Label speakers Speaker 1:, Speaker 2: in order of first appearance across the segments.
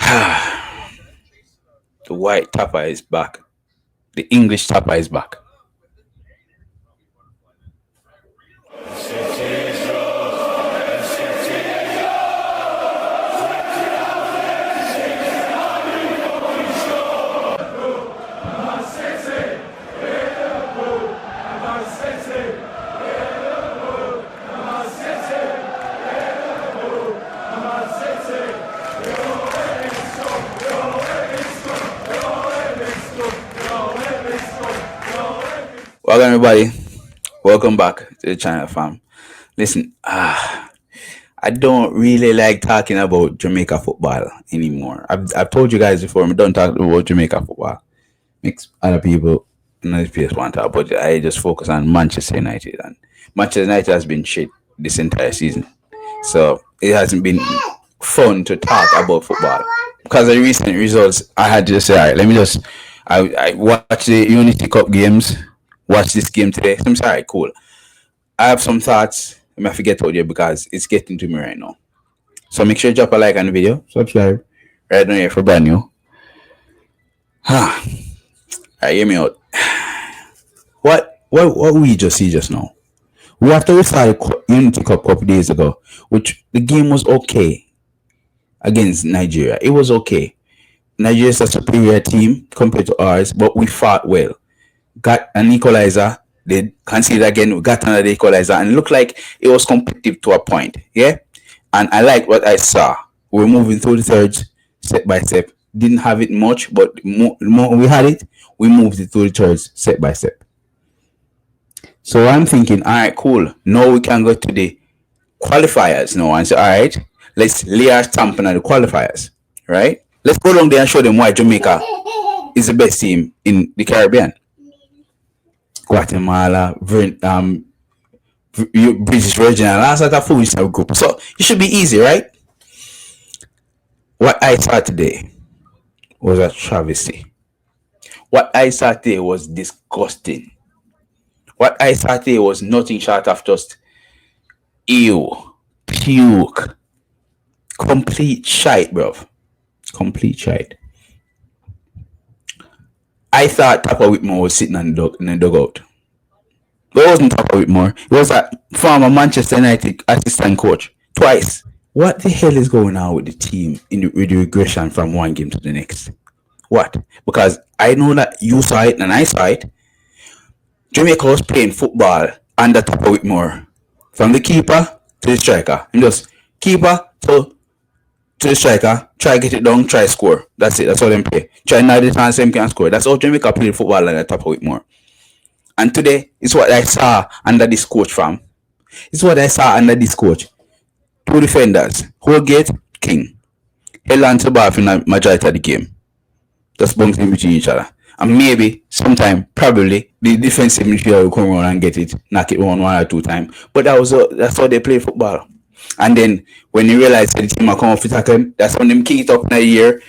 Speaker 1: The white Tappa is back. The English Tappa is back. Welcome everybody. Welcome back to the channel, fam. Listen, I don't really like talking about Jamaica football anymore. I've told you guys before, I don't talk about Jamaica football. Makes other people in this place want to, but I just focus on Manchester United, and Manchester United has been shit this entire season. So it hasn't been fun to talk about football. Because of the recent results, I had to just say, all right, let me just I watch the Unity Cup games, watch this game today. So I'm sorry, cool. I have some thoughts. I might forget out there because it's getting to me right now. So make sure you drop a like on the video, subscribe, right down here for brand new. Alright, hear me out. What we just see just now? We after we started Unity Cup a couple days ago, which the game was okay against Nigeria. It was okay. Nigeria is a superior team compared to ours, but we fought well. Got an equalizer. They conceded again. We got another equalizer, and it looked like it was competitive to a point. Yeah, and I like what I saw. We're moving through the thirds step by step. Didn't have it much, but the more we had it, we moved it through the thirds step by step. So I'm thinking, all right, cool. Now we can go to the qualifiers now and say, all right, let's lay our stamp on the qualifiers, right? Let's go down there and show them why Jamaica is the best team in the Caribbean. Guatemala, British Virgin, and last at a full group. So it should be easy, right? What I saw today was a travesty. What I saw today was disgusting. What I saw today was nothing short of just ew, puke, complete shite, bro. Complete shite. I thought Tappa Whitmore was sitting in the dugout. But it wasn't Tappa Whitmore. It was a former Manchester United assistant coach. Twice. What the hell is going on with the team with the regression from one game to the next? What? Because I know that you saw it and I saw it. Jamaica was playing football under Tappa Whitmore. From the keeper to the striker. And just keeper to the striker, try get it down, try score. That's it. That's all them play. Try not the time same can score. That's all Jamaica play football like that Tappa Whitmore. And today is what I saw under this coach from. It's what I saw under this coach. Two defenders. Holgate, King. Held on to the ball for the majority of the game. Just bouncing between each other. And maybe, sometime, probably, the defensive midfielder will come around and get it, knock it one or two times. But that's how they play football. And then, when you realize that the team are coming off the tackle, that's when them kick it up in a year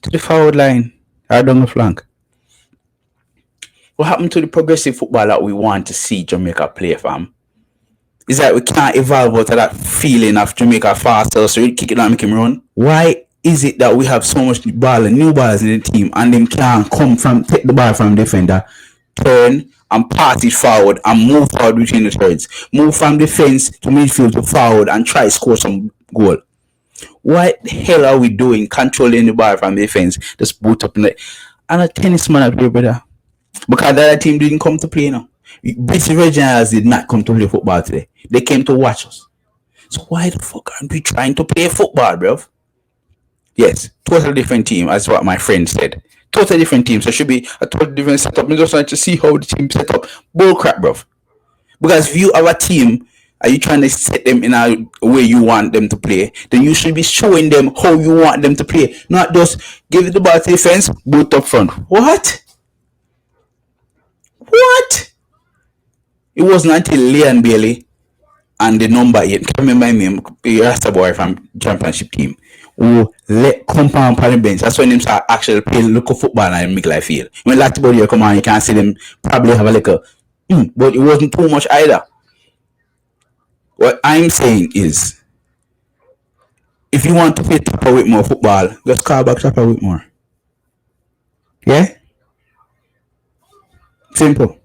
Speaker 1: to the forward line or down the flank. What happened to the progressive football that we want to see Jamaica play, fam? Is that we can't evolve out of that feeling of Jamaica faster, so we kick it and make him run? Why is it that we have so much ball and new balls in the team and them can't take the ball from the defender, turn and pass it forward and move forward between the thirds, move from defense to midfield to forward and try to score some goal? What the hell are we doing controlling the ball from the defense, just boot up in the and a tennis man at play, brother? Because the other team didn't come to play now. British Regionals did not come to play football today. They came to watch us. So why the fuck aren't we trying to play football, bro? Yes, totally different team, as what my friend said. Totally different team. So it should be a totally different setup. I'm just trying to see how the team set up. Bull crap, bro. Because if you have a team, are you trying to set them in a way you want them to play, then you should be showing them how you want them to play. Not just give it the ball to defense, boot up front. What? It wasn't until Leon Bailey and the number 8, can't remember his name, the Rasta boy from championship team, who let compound on the bench. That's when them start actually playing local football and make life feel. When Latibody come on, you can't see them probably have a little, but it wasn't too much either. What I'm saying is, If you want to play Tappa Whitmore football, just call back Tappa Whitmore. Yeah? Simple.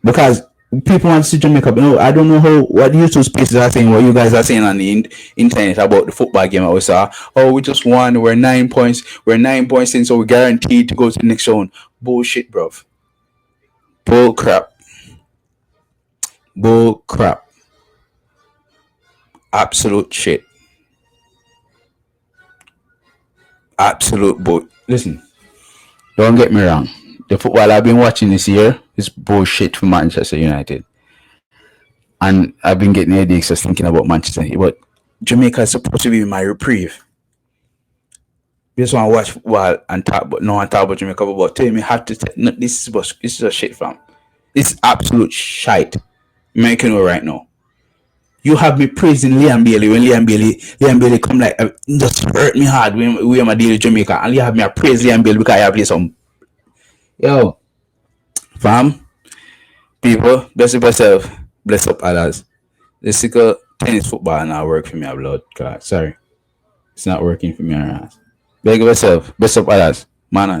Speaker 1: Because people want to see Jamaica. But no, I don't know how what YouTube spaces are saying, what you guys are saying on the internet about the football game. I was oh, we just won. We're 9 points. We're 9 points in, so we're guaranteed to go to the next round. Bullshit, bro. Bull crap. Bull crap. Absolute shit. Absolute bull. Listen, don't get me wrong. The football I've been watching this year is bullshit for Manchester United. And I've been getting headaches just thinking about Manchester United. But Jamaica is supposed to be my reprieve. Just want to watch football and talk, but no one talk about Jamaica. But tell me, have to no, this is a shit, fam. It's absolute shite. American right now. You have me praising Liam Bailey when Liam Bailey come like just hurt me hard when we am a deal with Jamaica, and you have me a praise Liam Bailey because I have played some. Yo, fam, people, bless up yourself, bless up others. The sickle tennis football not work for me, blood. God, sorry, it's not working for me. Beg yourself, bless up others, Manaz.